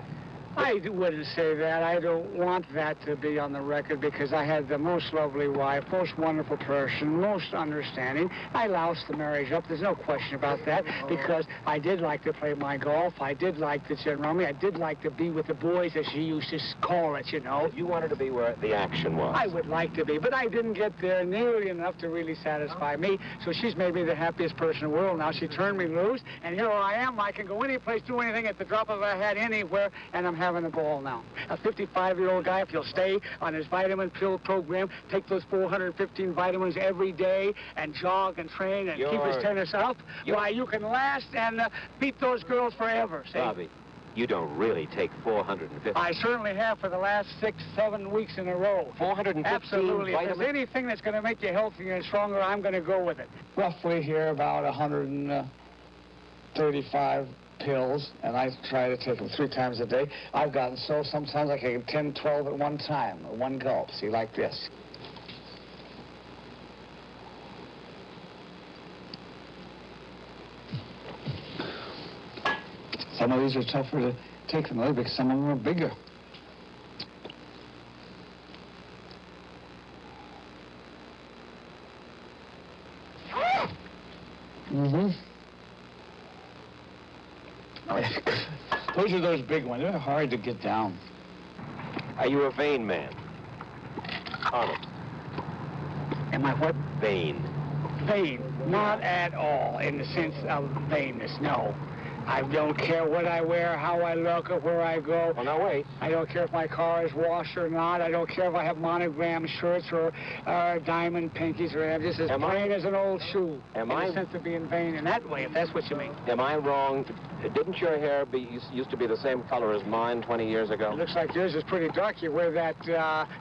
I wouldn't say that. I don't want that to be on the record, because I had the most lovely wife, most wonderful person, most understanding. I loused the marriage up. There's no question about that, because I did like to play my golf. I did like the gin rummy. I did like to be with the boys, as she used to call it, you know.
You wanted to be where the action was.
I would like to be, but I didn't get there nearly enough to really satisfy me. So she's made me the happiest person in the world now. She turned me loose, and here I am. I can go any place, do anything at the drop of a hat, anywhere, and I'm having a ball now. A 55-year-old guy, if he'll stay on his vitamin pill program, take those 415 vitamins every day, and jog and train and keep his tennis up, why, you can last and beat those girls forever, see?
Bobby, you don't really take 450.
I certainly have for the last 6-7 weeks in a row.
415
Absolutely.
vitamins?
If there's anything that's going to make you healthier and stronger, I'm going to go with it.
Roughly here about 135 pills, and I try to take them 3 times a day. I've gotten so sometimes I can get 10, 12 at one time, one gulp. See, like this. Some of these are tougher to take than others because some of them are bigger. Mm-hmm. Those are those big ones. They're hard to get down.
Are you a vain man? Honest.
Am I what?
Vain.
Vain. Not at all in the sense of vainness, no. I don't care what I wear, how I look, or where I go.
Well, now wait.
I don't care if my car is washed or not. I don't care if I have monogram shirts or diamond pinkies or I'm just as plain as an old shoe.
Am
in
I?
the sense of being vain in that way, if that's what you mean.
Am I wrong? Didn't your hair used to be the same color as mine 20 years ago?
It looks like yours is pretty dark. You wear that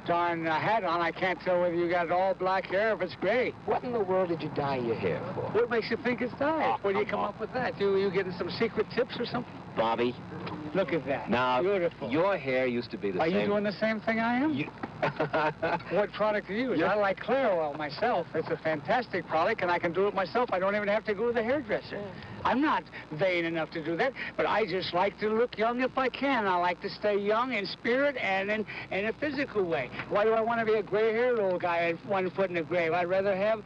darn hat on. I can't tell whether you got all black hair or if it's gray.
What in the world did you dye your hair for?
What makes you think it's dyed? Where do you come up with that? You getting some secret tips or something?
Bobby.
Look at that.
Now,
beautiful.
Your hair used to be the same.
Are you doing the same thing I am? What product do you use? I like Claire Oil myself. It's a fantastic product, and I can do it myself. I don't even have to go to the hairdresser. I'm not vain enough to do that, but I just like to look young if I can. I like to stay young in spirit and in a physical way. Why do I want to be a gray-haired old guy at 1 foot in the grave? I'd rather have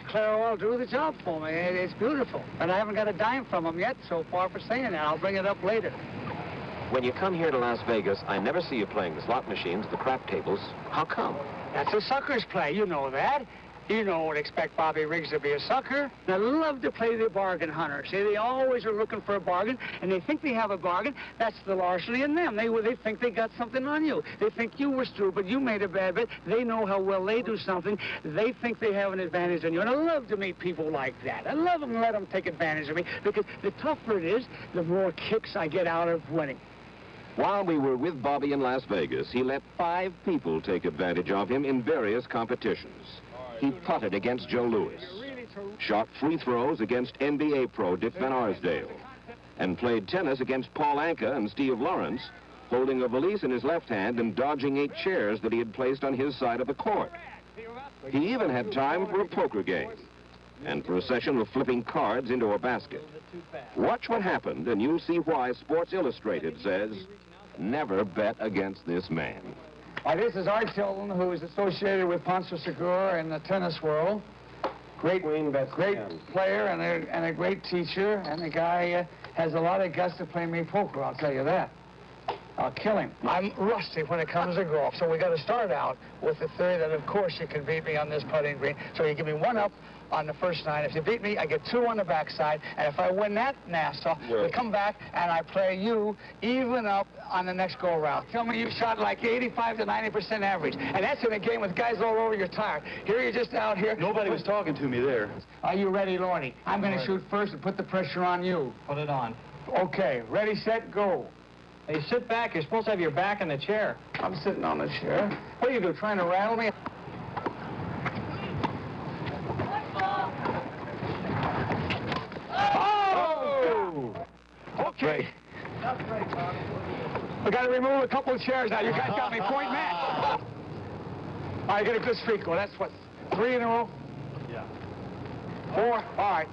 Claire Oil do the job for me. It's beautiful, and I haven't got a dime from them yet so far for saying that. I'll bring it up later.
When you come here to Las Vegas, I never see you playing the slot machines, the crap tables. How come?
That's a sucker's play. You know that. You know would expect Bobby Riggs to be a sucker. They love to play the bargain hunter. See, they always are looking for a bargain, and they think they have a bargain. That's the larceny in them. They think they got something on you. They think you were stupid. You made a bad bet. They know how well they do something. They think they have an advantage on you, and I love to meet people like that. I love them to let them take advantage of me, because the tougher it is, the more kicks I get out of winning.
While we were with Bobby in Las Vegas, he let 5 people take advantage of him in various competitions. He putted against Joe Louis, shot free throws against NBA pro Dick Van Arsdale, and played tennis against Paul Anka and Steve Lawrence, holding a valise in his left hand and dodging 8 chairs that he had placed on his side of the court. He even had time for a poker game and for a session of flipping cards into a basket. Watch what happened, and you'll see why Sports Illustrated says, never bet against this man.
This is Art Tilton, who is associated with Ponce Segura in the tennis world. Great player and a great teacher, and the guy has a lot of guts to play me poker, I'll tell you that. I'll kill him. I'm rusty when it comes to golf, so we got to start out with the theory that, of course, you can beat me on this putting green. So you give me 1 up on the first 9. If you beat me, I get 2 on the backside. And if I win that Nassau, we come back and I play you even up on the next go-around. Tell me you shot like 85 to 90% average. And that's in a game with guys all over your tire. Here you're just out here.
Nobody was talking to me there.
Are you ready, Lordy? I'm going to shoot first and put the pressure on you.
Put it on.
Okay, ready, set, go.
Hey, sit back. You're supposed to have your back in the chair.
I'm sitting on the chair. What are you doing, trying to rattle me? Oh! Okay. We got to remove a couple of chairs now. You guys got me point man. All right, get a good streak going. That's what, 3 in a row?
Yeah.
4? All right.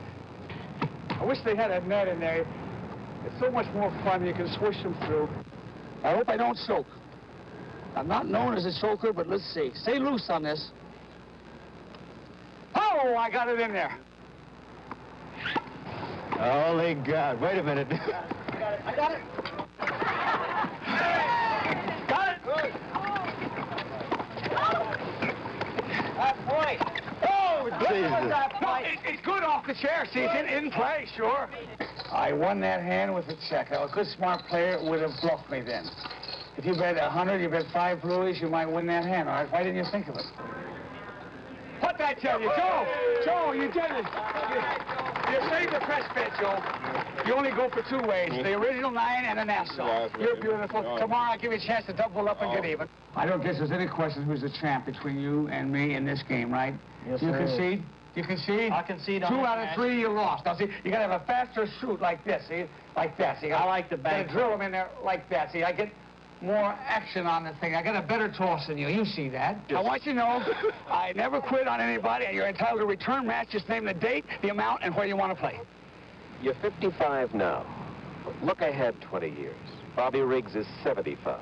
I wish they had a net in there. It's so much more fun. You can swish them through. I hope I don't choke. I'm not known as a choker, but let's see. Stay loose on this. Oh, I got it in there.
Holy God. Wait a minute.
I got it. Got it. That point. Oh, it's good off the chair. See, it's in play, sure. I won that hand with a check. A good, smart player would have bluffed me then. If you bet 100, you bet 5 blueies, you might win that hand, all right? Why didn't you think of it? What did I tell you? Joe! Joe, you did it. You saved the press bet, Joe. You only go for 2 ways, the original 9 and a Nassau. You're beautiful. Tomorrow I'll give you a chance to double up and get even. I don't guess there's any question who's the champ between you and me in this game, right?
Yes,
you
sir.
concede? You concede?
I concede on
2
this
out of
match.
3, you lost. Now, see, you got to have a faster shoot like this, see? Like that, see?
I like the bank.
Gotta drill them in there like that, see? I get more action on the thing. I got a better toss than you. You see that.
Yes.
I want you to know I never quit on anybody, and you're entitled to return match. Just name the date, the amount, and where you want to play.
You're 55 now. Look ahead 20 years. Bobby Riggs is 75.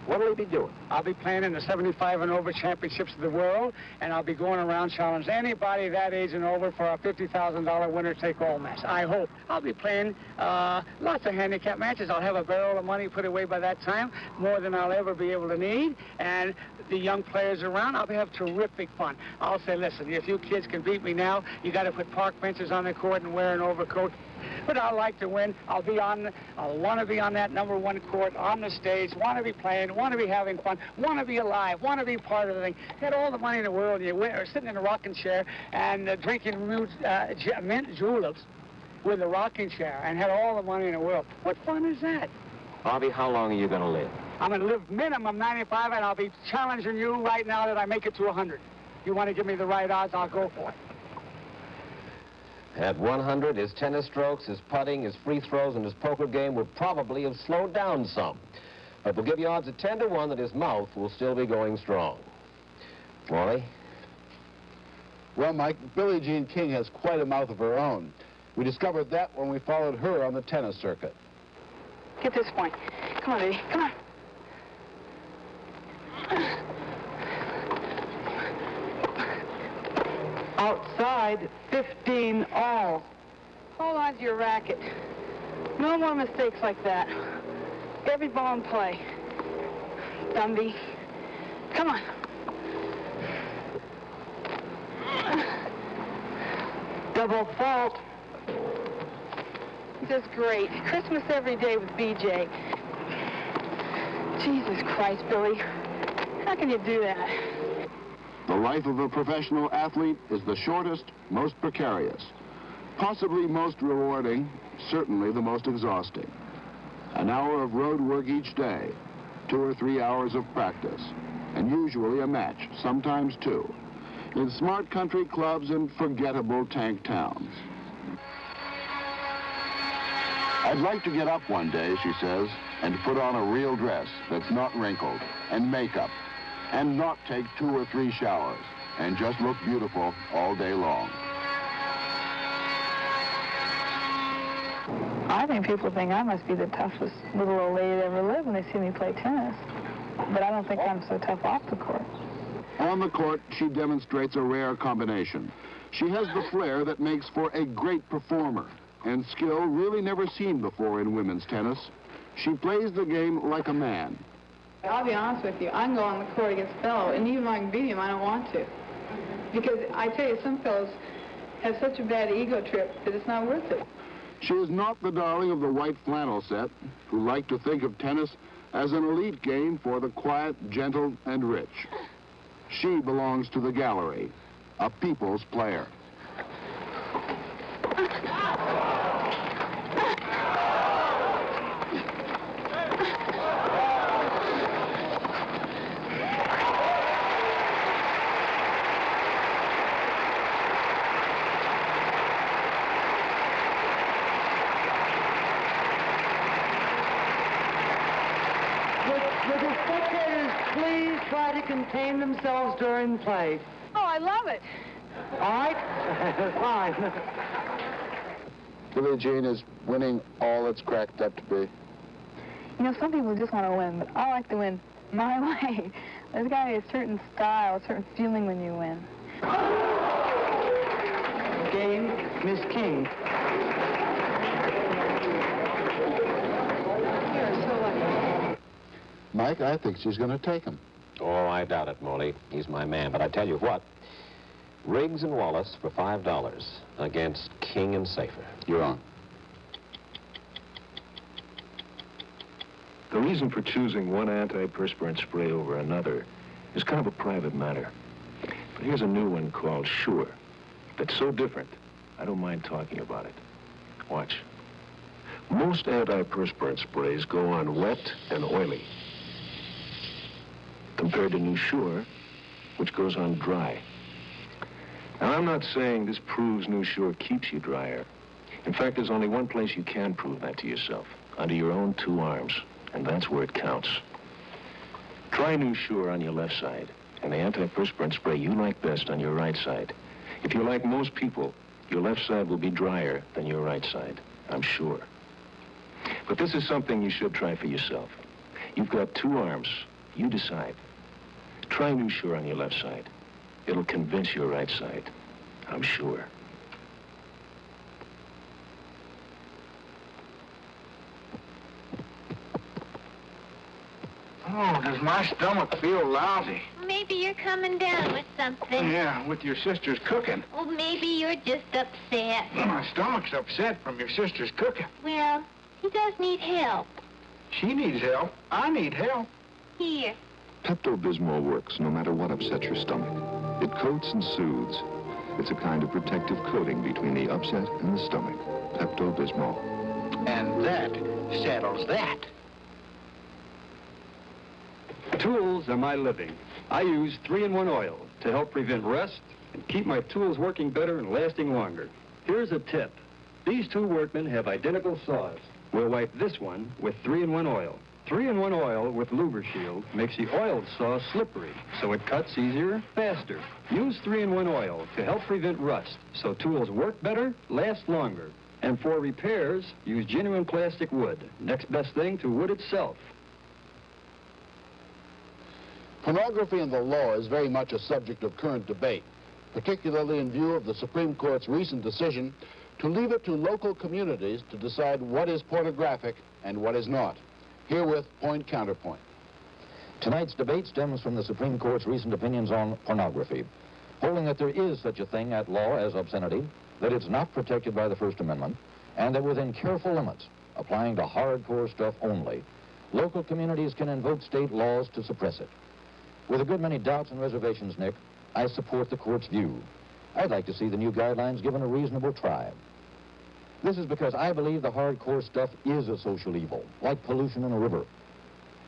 What'll he be doing?
I'll be playing in the 75 and over championships of the world, and I'll be going around challenging anybody that age and over for a $50,000 winner-take-all match. I hope. I'll be playing lots of handicap matches. I'll have a barrel of money put away by that time, more than I'll ever be able to need, and the young players around, I'll have terrific fun. I'll say, listen, if you kids can beat me now, you got to put park benches on the court and wear an overcoat. But I'd like to win. I'll want to be on that #1 court, on the stage, want to be playing, want to be having fun, want to be alive, want to be part of the thing. Get all the money in the world, and you win, or sitting in a rocking chair and drinking mint juleps with a rocking chair and had all the money in the world. What fun is that?
Bobby, how long are you going to live?
I'm going to live minimum 95, and I'll be challenging you right now that I make it to 100. You want to give me the right odds, I'll go for it.
At 100, his tennis strokes, his putting, his free throws, and his poker game would probably have slowed down some. But we'll give you odds of 10 to 1 that his mouth will still be going strong. Wally?
Well, Mike, Billie Jean King has quite a mouth of her own. We discovered that when we followed her on the tennis circuit.
Get this point. Come on, baby. Come on. Outside, 15 all. Hold on to your racket. No more mistakes like that. Every ball in play. Dumby. Come on. Double fault. This is great. Christmas every day with BJ. Jesus Christ, Billy. How can you do that?
The life of a professional athlete is the shortest, most precarious, possibly most rewarding, certainly the most exhausting. An hour of road work each day, 2 or 3 hours of practice, and usually a match, sometimes 2, in smart country clubs and forgettable tank towns. I'd like to get up one day, she says, and put on a real dress that's not wrinkled, and makeup, and not take 2 or 3 showers, and just look beautiful all day long.
I think people think I must be the toughest little old lady that ever lived when they see me play tennis. But I don't think I'm so tough off the court.
On the court, she demonstrates a rare combination. She has the flair that makes for a great performer, and skill really never seen before in women's tennis. She plays the game like a man.
I'll be honest with you, I can go on the court against a fellow, and even if I can beat him, I don't want to. Because I tell you, some fellows have such a bad ego trip that it's not worth it.
She is not the darling of the white flannel set, who like to think of tennis as an elite game for the quiet, gentle, and rich. She belongs to the gallery, a people's player.
Would the spectators please try to contain themselves during play?
Oh, I love it.
All right? Fine.
Billie Jean is winning all it's cracked up to be.
You know, some people just want to win, but I like to win my way. There's got to be a certain style, a certain feeling when you win.
Game, Miss King.
You're so lucky.
Mike, I think she's going to take him.
Oh, I doubt it, Molly. He's my man. But I tell you what, Riggs and Wallace for $5 against King and Safer.
You're on.
The reason for choosing one antiperspirant spray over another is kind of a private matter. But here's a new one called Sure. That's so different, I don't mind talking about it. Watch. Most antiperspirant sprays go on wet and oily, compared to New Sure, which goes on dry. Now, I'm not saying this proves New Sure keeps you drier. In fact, there's only one place you can prove that to yourself, under your own two arms, and that's where it counts. Try New Sure on your left side, and the antiperspirant spray you like best on your right side. If you're like most people, your left side will be drier than your right side, I'm sure. But this is something you should try for yourself. You've got two arms. You decide. Try New Sure on your left side. It'll convince your right side, I'm sure.
Oh, does my stomach feel lousy?
Maybe you're coming down with something.
Yeah, with your sister's cooking.
Or maybe you're just upset.
My stomach's upset from your sister's cooking.
Well, he does need help.
She needs help. I need help.
Here.
Pepto-Bismol works no matter what upsets your stomach. It coats and soothes. It's a kind of protective coating between the upset and the stomach. Pepto-Bismol.
And that settles that. Tools are my living. I use 3-in-1 oil to help prevent rust and keep my tools working better and lasting longer. Here's a tip. These two workmen have identical saws. We'll wipe this one with 3-in-1 oil. 3-in-1 oil with LubriShield makes the oiled saw slippery, so it cuts easier, faster. Use 3-in-1 oil to help prevent rust, so tools work better, last longer. And for repairs, use genuine plastic wood. Next best thing to wood itself.
Pornography in the law is very much a subject of current debate, particularly in view of the Supreme Court's recent decision to leave it to local communities to decide what is pornographic and what is not. Herewith, point counterpoint.
Tonight's debate stems from the Supreme Court's recent opinions on pornography, holding that there is such a thing at law as obscenity, that it's not protected by the First Amendment, and that within careful limits, applying to hardcore stuff only, local communities can invoke state laws to suppress it. With a good many doubts and reservations, Nick, I support the court's view. I'd like to see the new guidelines given a reasonable try. This is because I believe the hardcore stuff is a social evil, like pollution in a river.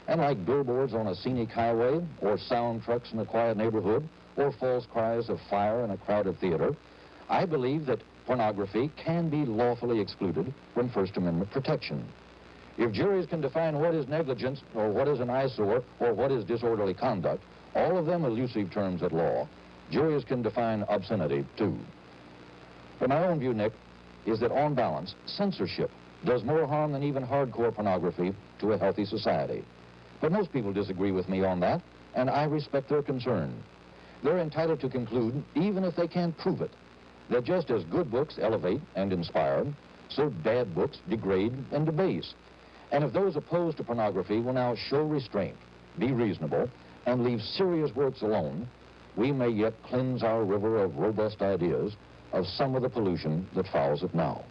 And like billboards on a scenic highway, or sound trucks in a quiet neighborhood, or false cries of fire in a crowded theater, I believe that pornography can be lawfully excluded from First Amendment protection. If juries can define what is negligence, or what is an eyesore, or what is disorderly conduct, all of them elusive terms at law, juries can define obscenity, too. But my own view, Nick, is that on balance, censorship does more harm than even hardcore pornography to a healthy society. But most people disagree with me on that, and I respect their concern. They're entitled to conclude, even if they can't prove it, that just as good books elevate and inspire, so bad books degrade and debase. And if those opposed to pornography will now show restraint, be reasonable, and leave serious works alone, we may yet cleanse our river of robust ideas of some of the pollution that fouls it now.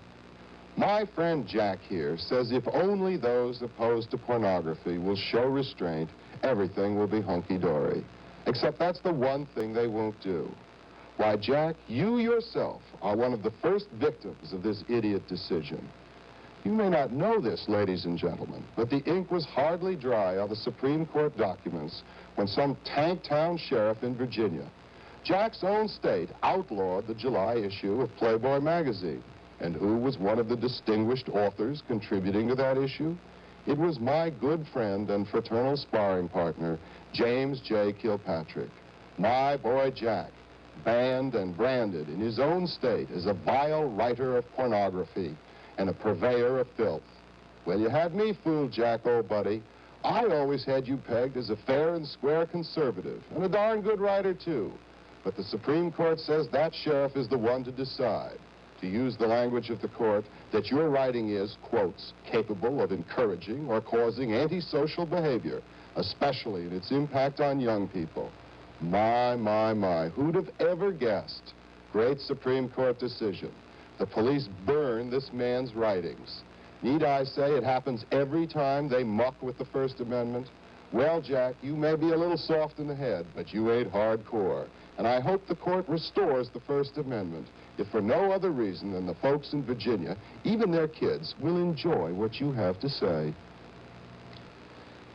My friend Jack here says if only those opposed to pornography will show restraint, everything will be hunky-dory. Except that's the one thing they won't do. Why, Jack, you yourself are one of the first victims of this idiot decision. You may not know this, ladies and gentlemen, but the ink was hardly dry on the Supreme Court documents when some tank-town sheriff in Virginia, Jack's own state, outlawed the July issue of Playboy magazine. And who was one of the distinguished authors contributing to that issue? It was my good friend and fraternal sparring partner, James J. Kilpatrick. My boy Jack, banned and branded in his own state as a vile writer of pornography and a purveyor of filth. Well, you had me fooled, Jack, old buddy. I always had you pegged as a fair and square conservative, and a darn good writer, too. But the Supreme Court says that sheriff is the one to decide, to use the language of the court, that your writing is, quotes, capable of encouraging or causing antisocial behavior, especially in its impact on young people. My, who'd have ever guessed? Great Supreme Court decision. The police burn this man's writings. Need I say it happens every time they muck with the First Amendment? Well, Jack, you may be a little soft in the head, but you ain't hardcore. And I hope the court restores the First Amendment, if for no other reason than the folks in Virginia, even their kids, will enjoy what you have to say.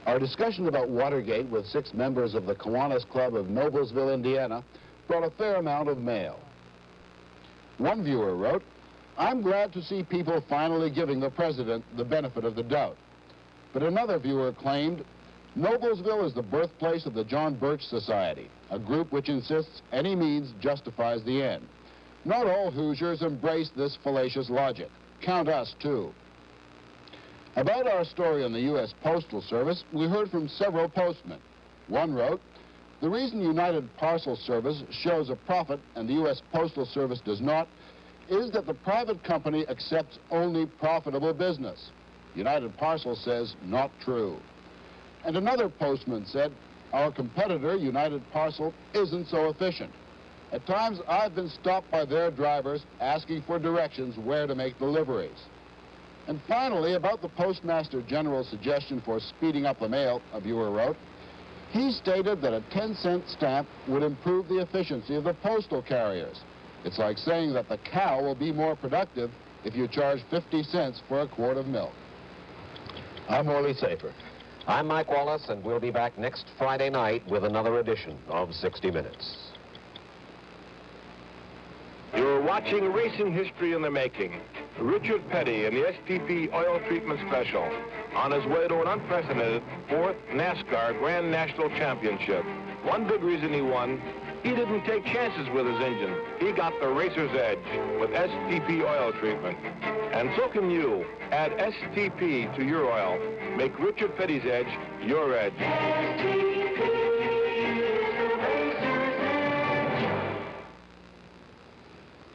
Our discussion about Watergate with 6 members of the Kiwanis Club of Noblesville, Indiana, brought a fair amount of mail. One viewer wrote, "I'm glad to see people finally giving the president the benefit of the doubt." But another viewer claimed, "Noblesville is the birthplace of the John Birch Society, a group which insists any means justifies the end. Not all Hoosiers embrace this fallacious logic. Count us, too." About our story on the U.S. Postal Service, we heard from several postmen. One wrote, "The reason United Parcel Service shows a profit and the U.S. Postal Service does not is that the private company accepts only profitable business. United Parcel says not true." And another postman said, "Our competitor, United Parcel, isn't so efficient. At times, I've been stopped by their drivers asking for directions where to make deliveries." And finally, about the Postmaster General's suggestion for speeding up the mail, a viewer wrote, he stated that a 10-cent stamp would improve the efficiency of the postal carriers. It's like saying that the cow will be more productive if you charge 50 cents for a quart of milk.
I'm Orly Safer. I'm Mike Wallace, and we'll be back next Friday night with another edition of 60 Minutes.
You're watching Racing History in the Making. Richard Petty in the STP Oil Treatment Special, on his way to an unprecedented 4th NASCAR Grand National Championship. One big reason he won, he didn't take chances with his engine. He got the racer's edge with STP Oil Treatment. And so can you. Add STP to your oil. Make Richard Petty's edge your edge.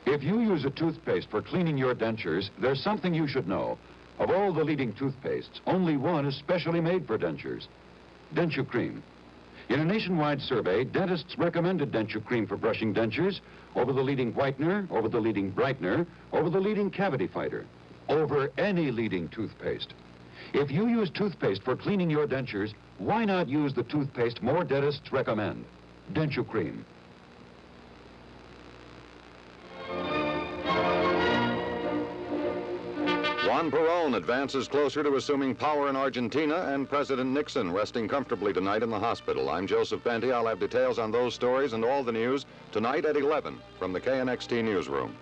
If you use a toothpaste for cleaning your dentures, there's something you should know. Of all the leading toothpastes, only one is specially made for dentures, Denture Cream. In a nationwide survey, dentists recommended Denture Cream for brushing dentures over the leading whitener, over the leading brightener, over the leading cavity fighter, over any leading toothpaste. If you use toothpaste for cleaning your dentures, why not use the toothpaste more dentists recommend, Denture Cream?
Juan Perón advances closer to assuming power in Argentina, and President Nixon resting comfortably tonight in the hospital. I'm Joseph Benty. I'll have details on those stories and all the news tonight at 11 from the KNXT newsroom.